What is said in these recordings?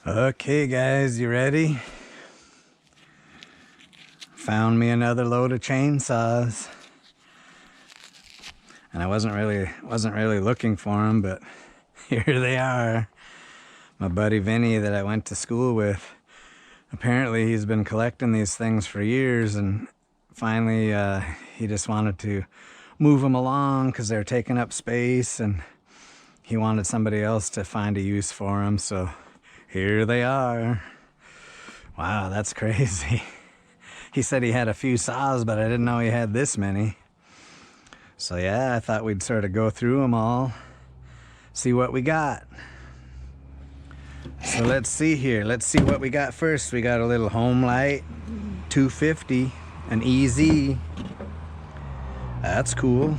Okay guys, you ready? Found me another load of chainsaws. And I wasn't really looking for them, but here they are. My buddy Vinnie that I went to school with, apparently he's been collecting these things for years, and finally he just wanted to move them along because they're taking up space, and he wanted somebody else to find a use for them, so here they are. Wow, that's crazy. He said he had a few saws, but I didn't know he had this many. So yeah, I thought we'd sort of go through them all, see what we got. So let's see here. Let's see what we got first. We got a little Homelite 250, an EZ. That's cool.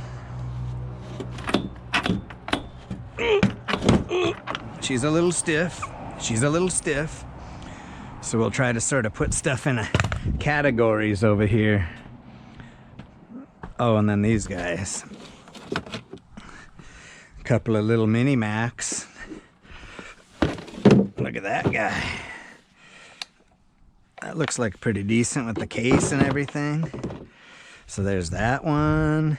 She's a little stiff. She's a little stiff. So we'll try to sort of put stuff in categories over here. Oh, and then these guys. A couple of little mini Macs. Look at that guy. That looks like pretty decent with the case and everything. So there's that one.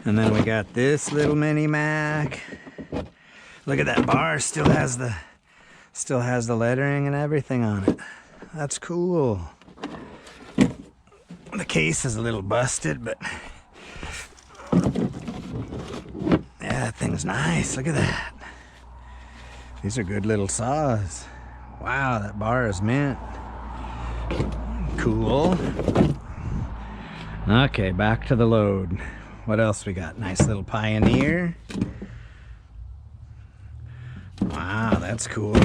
And then we got this little mini Mac. Look at that bar, still has the lettering and everything on it. That's cool. The case is a little busted, but yeah, that thing's nice. Look at that. These are good little saws. Wow, that bar is mint. Cool. Okay, back to the load. What else we got? Nice little Pioneer. Wow, that's cool.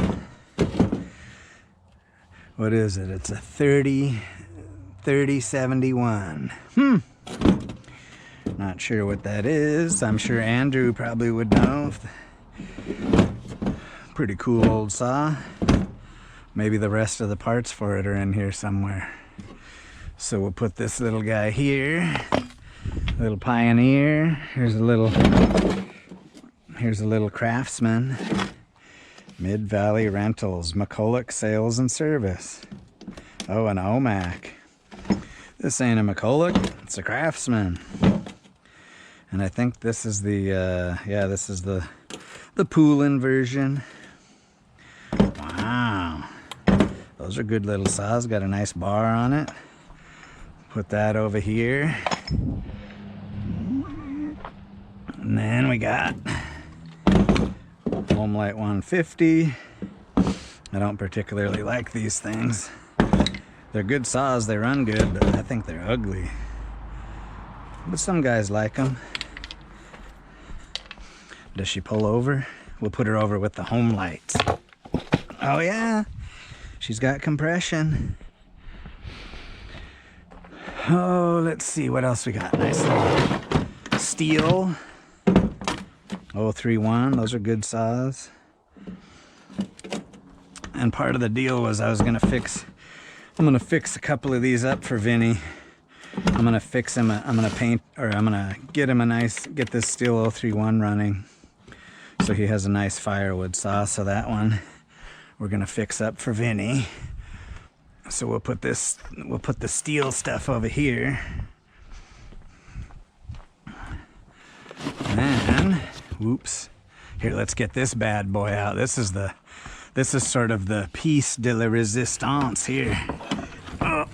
What is it? It's a 3071. Not sure what that is. I'm sure Andrew probably would know. Pretty cool old saw. Maybe the rest of the parts for it are in here somewhere. So we'll put this little guy here. Little Pioneer. Here's a little Craftsman. Mid-Valley Rentals, Mcculloch Sales and Service. Oh, an OMAC. This ain't a Mcculloch, it's a Craftsman. And I think this is the, this is the Poolin version. Wow. Those are good little saws, got a nice bar on it. Put that over here. And then we got Homelite 150. I don't particularly like these things. They're good saws, they run good, but I think they're ugly. But some guys like them. Does she pull over? We'll put her over with the Homelites. Oh yeah, she's got compression. Oh, let's see what else we got. Nice little Stihl 031. Those are good saws. And part of the deal was I'm gonna fix a couple of these up for Vinnie. I'm gonna fix him. I'm gonna get this Stihl 031 running, so he has a nice firewood saw. So that one we're gonna fix up for Vinnie. So we'll put the Stihl stuff over here. And then, whoops. Here, let's get this bad boy out. This is sort of the piece de la resistance here. Oh,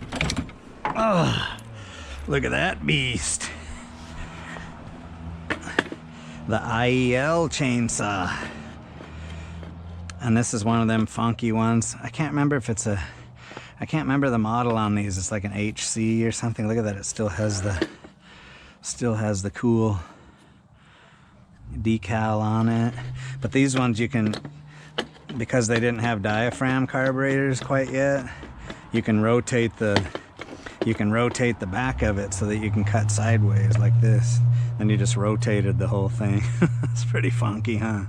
look at that beast. The IEL chainsaw. And this is one of them funky ones. I can't remember the model on these. It's like an HC or something. Look at that. It still has the cool decal on it. But these ones you can, because they didn't have diaphragm carburetors quite yet, you can rotate the back of it so that you can cut sideways like this. And you just rotated the whole thing. It's pretty funky, huh?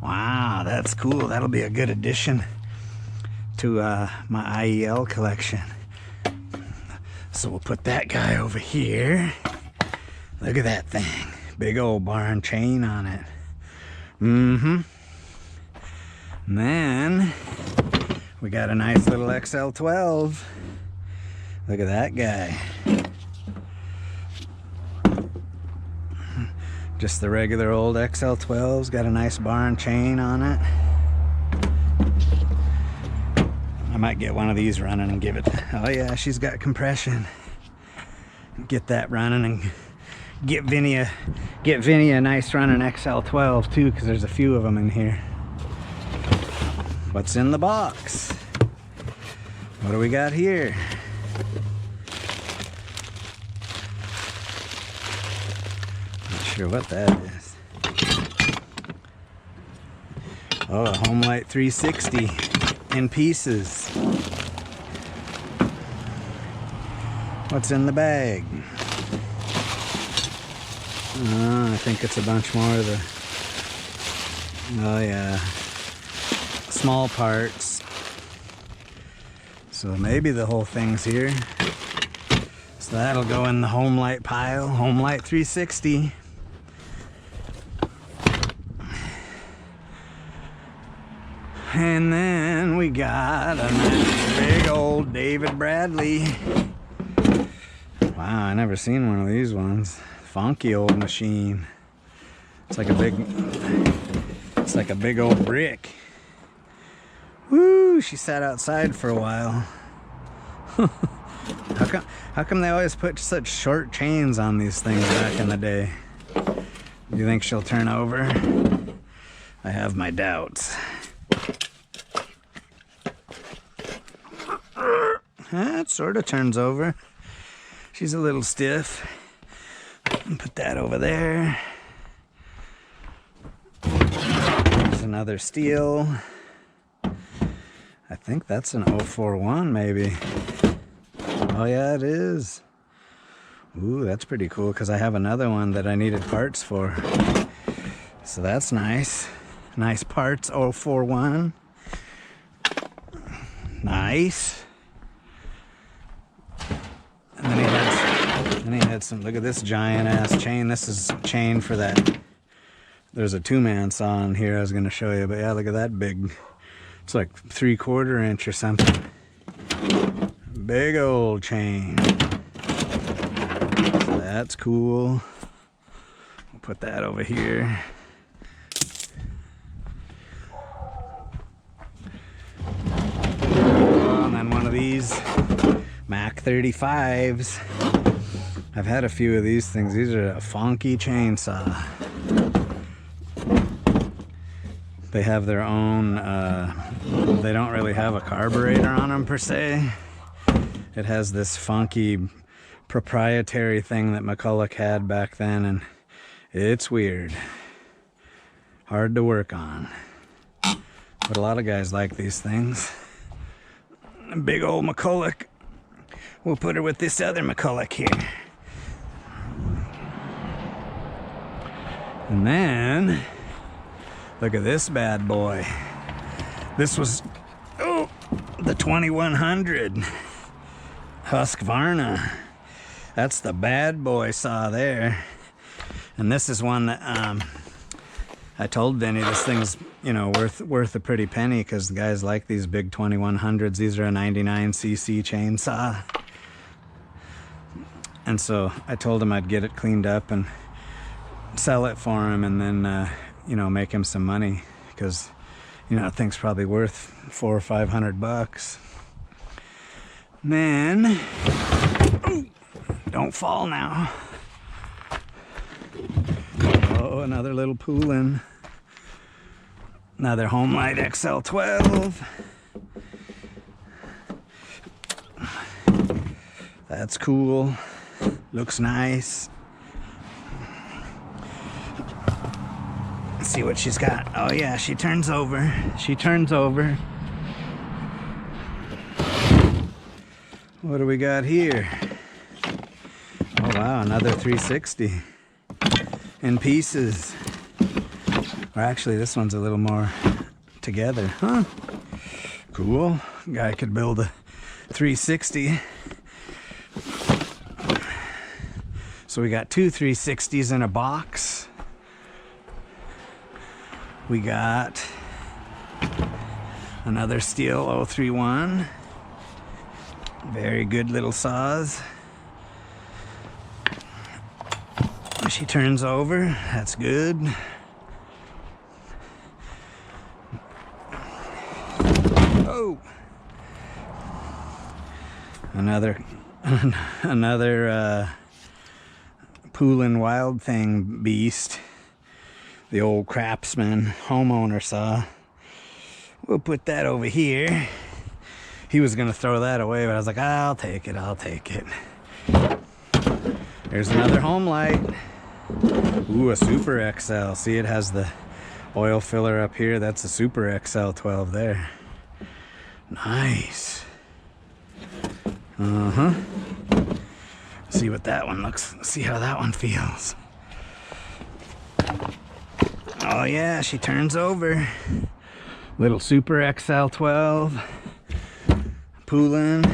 Wow, that's cool. That'll be a good addition to my IEL collection. So we'll put that guy over here. Look at that thing. Big old barn chain on it. And then we got a nice little XL12. Look at that guy. Just the regular old XL12s, got a nice barn chain on it. I might get one of these running and give it, oh yeah, she's got compression. Get that running and get Vinnie a nice running XL12 too, because there's a few of them in here. What's in the box? What do we got here? Not sure what that is. Oh, a Homelite 360 in pieces. What's in the bag? I think it's a bunch more of the, oh yeah, small parts. So maybe the whole thing's here. So that'll go in the Homelite pile, Homelite 360. And then we got a nice big old David Bradley. Wow, I never seen one of these ones. Funky old machine. It's like a big old brick. Woo, she sat outside for a while. How come they always put such short chains on these things back in the day? Do you think she'll turn over? I have my doubts. It sort of turns over. She's a little stiff. Put that over there. There's another Stihl. I think that's an 041 maybe. Oh yeah, it is. Ooh, that's pretty cool because I have another one that I needed parts for. So that's nice. Nice parts, 041. Nice. And then he had some, look at this giant ass chain. This is chain for that. There's a 2-man saw in here I was going to show you, but yeah, look at that big. It's like 3/4 inch or something. Big old chain. So that's cool. We'll put that over here. And then one of these Mac 35s. I've had a few of these things. These are a funky chainsaw. They have their own, they don't really have a carburetor on them per se. It has this funky proprietary thing that Mcculloch had back then, and it's weird. Hard to work on. But a lot of guys like these things. Big old Mcculloch. We'll put her with this other Mcculloch here. And then, look at this bad boy. This was, oh, the 2100 Husqvarna. That's the bad boy saw there. And this is one that I told Vinnie this thing's, you know, worth a pretty penny because the guys like these big 2100s. These are a 99cc chainsaw. And so I told him I'd get it cleaned up and sell it for him, and then you know, make him some money because, you know, the thing's probably worth $400 or $500. Then, ooh, don't fall now. Oh, another little poolin'. Another Homelite XL12. That's cool. Looks nice. Let's see what she's got. Oh yeah, she turns over. She turns over. What do we got here? Oh wow, another 360 in pieces. Or actually, this one's a little more together, huh? Cool. Guy could build a 360. So we got two 360s in a box. We got Another Stihl 031. Very good little saws. She turns over, that's good. Oh! Another Poolin' Wild Thing beast. The old Craftsman homeowner saw. We'll put that over here. He was gonna throw that away, but I was like, I'll take it, I'll take it. There's another Homelite. Ooh, a Super XL. See, it has the oil filler up here. That's a Super Xl12 there. Nice. See what that one looks, see how that one feels. Oh yeah, she turns over. Little Super Xl12. Poolin'.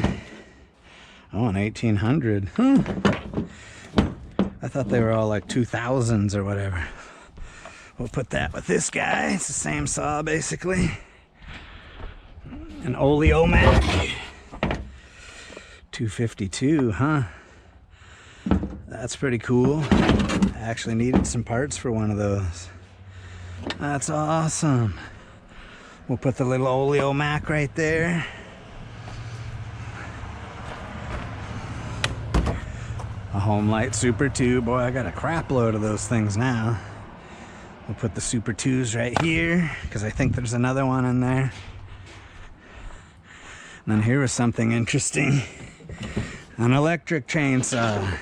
Oh, an 1800. Huh. I thought they were all like 2000s or whatever. We'll put that with this guy. It's the same saw basically. An Oleomac 252, huh? That's pretty cool. I actually needed some parts for one of those. That's awesome. We'll put the little Oleomac right there. A Homelite Super 2. Boy, I got a crap load of those things now. We'll put the Super 2s right here because I think there's another one in there. And then here was something interesting. An electric chainsaw.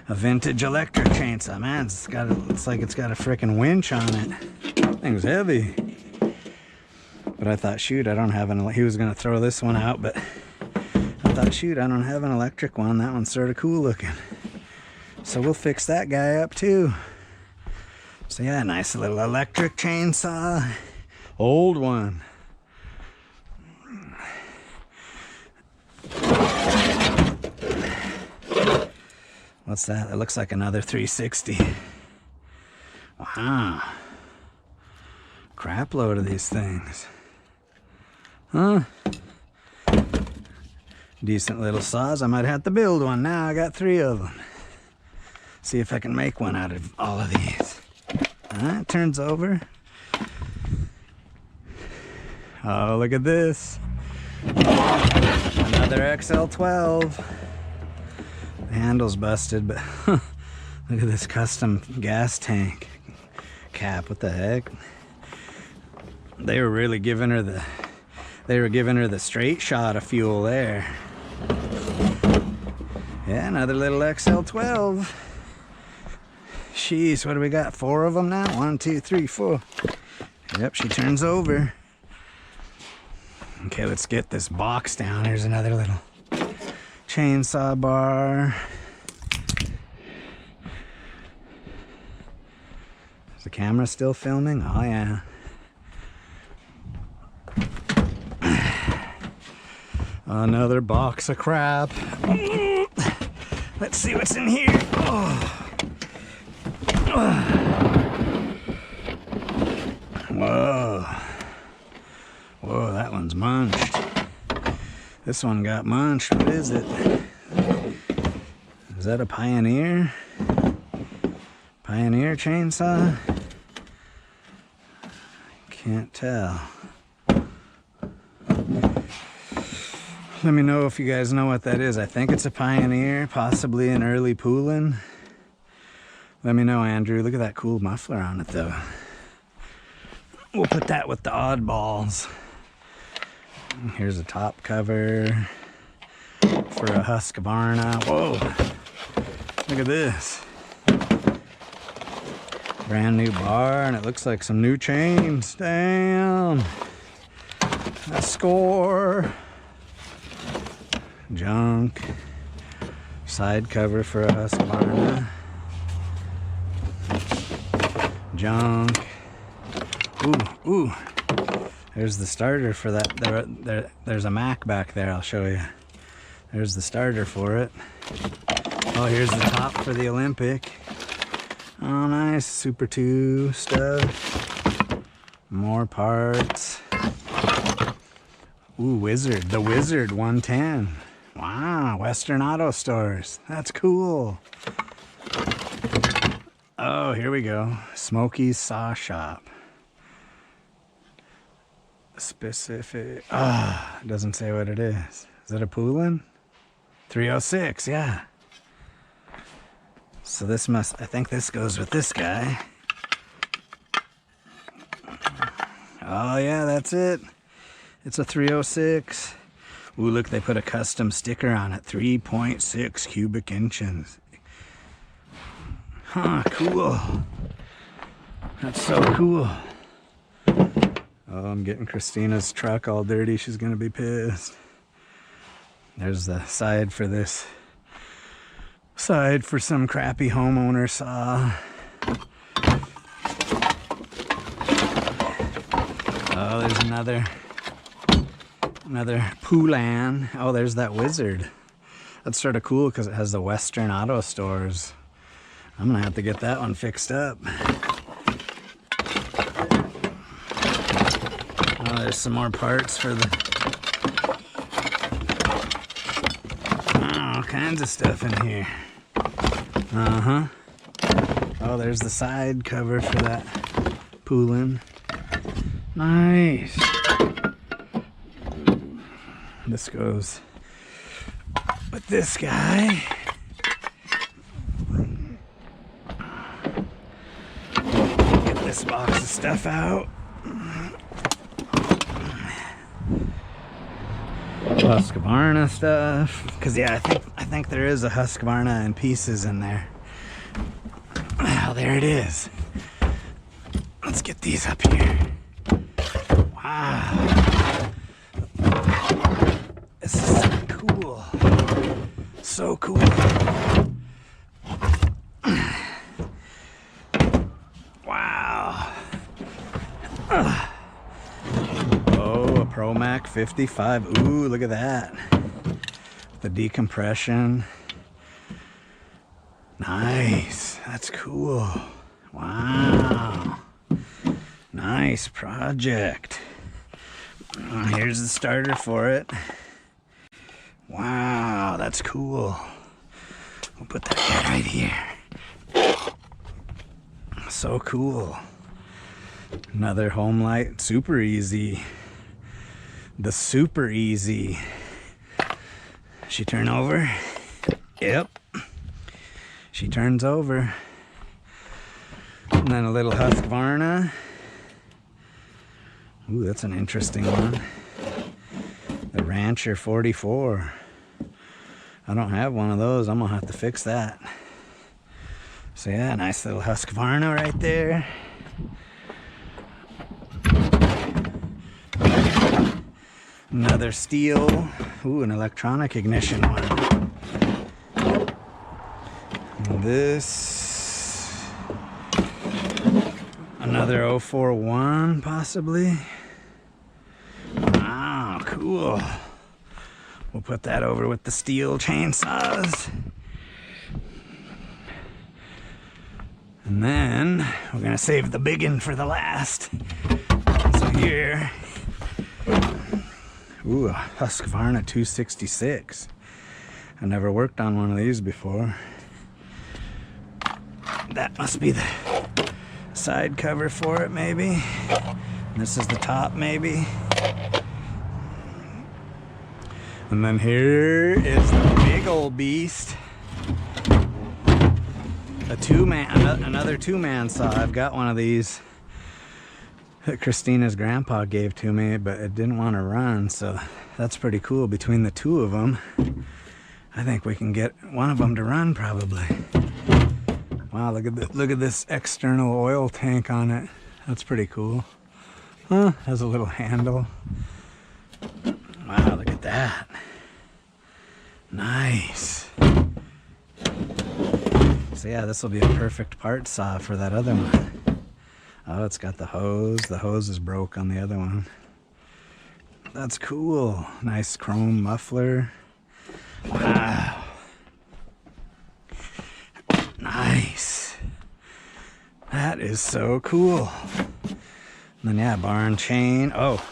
A vintage electric chainsaw. Man, it's like it's got a freaking winch on it. Thing's heavy. But I thought, shoot, I don't have he was gonna throw this one out, but I thought, shoot, I don't have an electric one. That one's sort of cool looking. So we'll fix that guy up too. So yeah, nice little electric chainsaw. Old one. What's that? It looks like another 360. Wow. Crap load of these things. Huh? Decent little saws. I might have to build one now. I got 3 of them. See if I can make one out of all of these. It turns over. Oh, look at this. Another XL12. The handle's busted, but look at this custom gas tank cap. What the heck? They were really giving her the straight shot of fuel there. Yeah, another little XL12. Jeez, what do we got? 4 of them now? 1, 2, 3, 4. Yep, she turns over. Okay, let's get this box down. Here's another little chainsaw bar. Is the camera still filming? Oh yeah. Another box of crap. Let's see what's in here. Whoa. Whoa, that one's munched. This one got munched. What is it? Is that a Pioneer? Pioneer chainsaw? Can't tell. Let me know if you guys know what that is. I think it's a Pioneer, possibly an early Poolin'. Let me know, Andrew. Look at that cool muffler on it, though. We'll put that with the oddballs. Here's a top cover for a Husqvarna. Whoa! Look at this. Brand new bar, and it looks like some new chains. Damn! A score! Junk. Side cover for a Husqvarna. Junk. Ooh, ooh. There's the starter for that. There's a Mac back there, I'll show you. There's the starter for it. Oh, here's the top for the Olympic. Oh, nice. Super 2 stuff. More parts. Ooh, Wizard. The Wizard 110. Wow, Western Auto Stores. That's cool. Oh, here we go. Smokey's Saw Shop. Specific. Ah, it doesn't say what it is. Is it a Poulin? 306, yeah. So this must, I think this goes with this guy. Oh yeah, that's it. It's a 306. Ooh, look, they put a custom sticker on it. 3.6 cubic inches. Huh, cool. That's so cool. Oh, I'm getting Kristina's truck all dirty. She's gonna be pissed. There's the side for this. Side for some crappy homeowner saw. Oh, there's another Poulin. Oh, there's that Wizard. That's sort of cool because it has the Western Auto Stores. I'm gonna have to get that one fixed up. Oh, there's some more parts for the... Oh, all kinds of stuff in here. Uh-huh. Oh, there's the side cover for that Poulin. Nice. This goes with this guy. Get this box of stuff out. Husqvarna stuff. Because yeah, I think there is a Husqvarna in pieces in there. Oh, there it is. Let's get these up here. Wow. This is so cool. So cool. Wow. Oh, a Pro Mac 55. Ooh, look at that. The decompression. Nice. That's cool. Wow. Nice project. Here's the starter for it. Wow, that's cool. We'll put that guy right here. So cool. Another Homelite Super Easy. The Super Easy. She turn over? Yep. She turns over. And then a little Husqvarna. Ooh, that's an interesting one. The Rancher 44. I don't have one of those. I'm gonna have to fix that. So yeah, nice little Husqvarna right there. Another Stihl. Ooh, an electronic ignition one. And this. Another 041 possibly. Wow, cool. We'll put that over with the Stihl chainsaws. And then we're gonna save the biggin for the last. So here, ooh, a Husqvarna 266. I never worked on one of these before. That must be the side cover for it, maybe. This is the top, maybe. And then here is the big old beast. A two-man, another two-man saw. I've got one of these that Kristina's grandpa gave to me, but it didn't want to run, so that's pretty cool. Between the two of them, I think we can get one of them to run probably. Wow, look at this external oil tank on it. That's pretty cool. Huh? Has a little handle. Wow, look at that. Nice. So yeah, this will be a perfect part saw for that other one. Oh, it's got the hose. The hose is broke on the other one. That's cool. Nice chrome muffler. Wow. Nice. That is so cool. And then yeah, barn chain. Oh,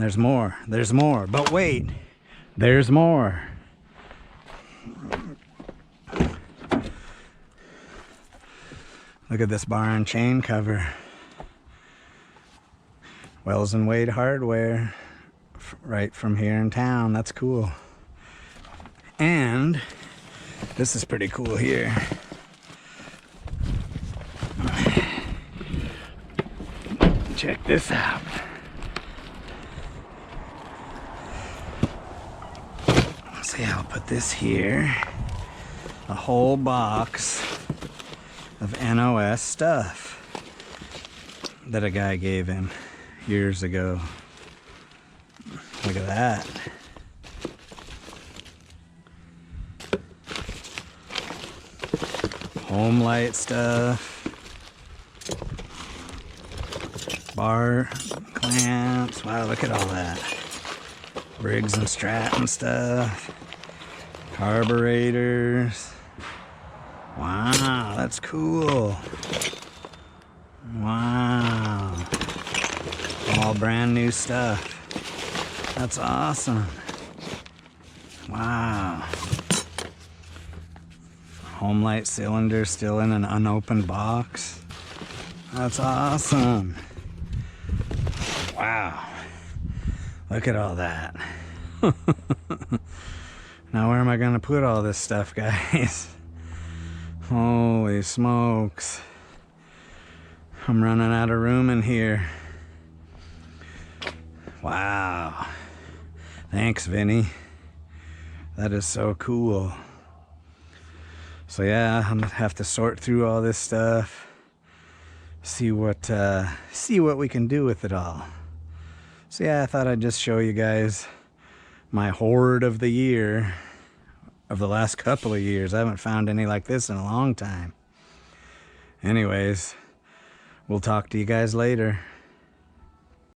There's more. There's more. But wait, there's more. Look at this bar and chain cover. Wells and Wade hardware, right from here in town. That's cool. And this is pretty cool here. Check this out. See, I'll put this here. A whole box of NOS stuff that a guy gave him years ago. Look at that. Homelite stuff. Bar clamps. Wow, look at all that. Briggs and Stratton stuff. Carburetors. Wow, that's cool. Wow. All brand new stuff. That's awesome. Wow. Homelite cylinder still in an unopened box. That's awesome. Wow. Look at all that. Now where am I gonna put all this stuff, guys? Holy smokes. I'm running out of room in here. Wow. Thanks, Vinnie. That is so cool. So yeah, I'm gonna have to sort through all this stuff. See what we can do with it all. So yeah, I thought I'd just show you guys my hoard of the year, of the last couple of years. I haven't found any like this in a long time. Anyways, we'll talk to you guys later.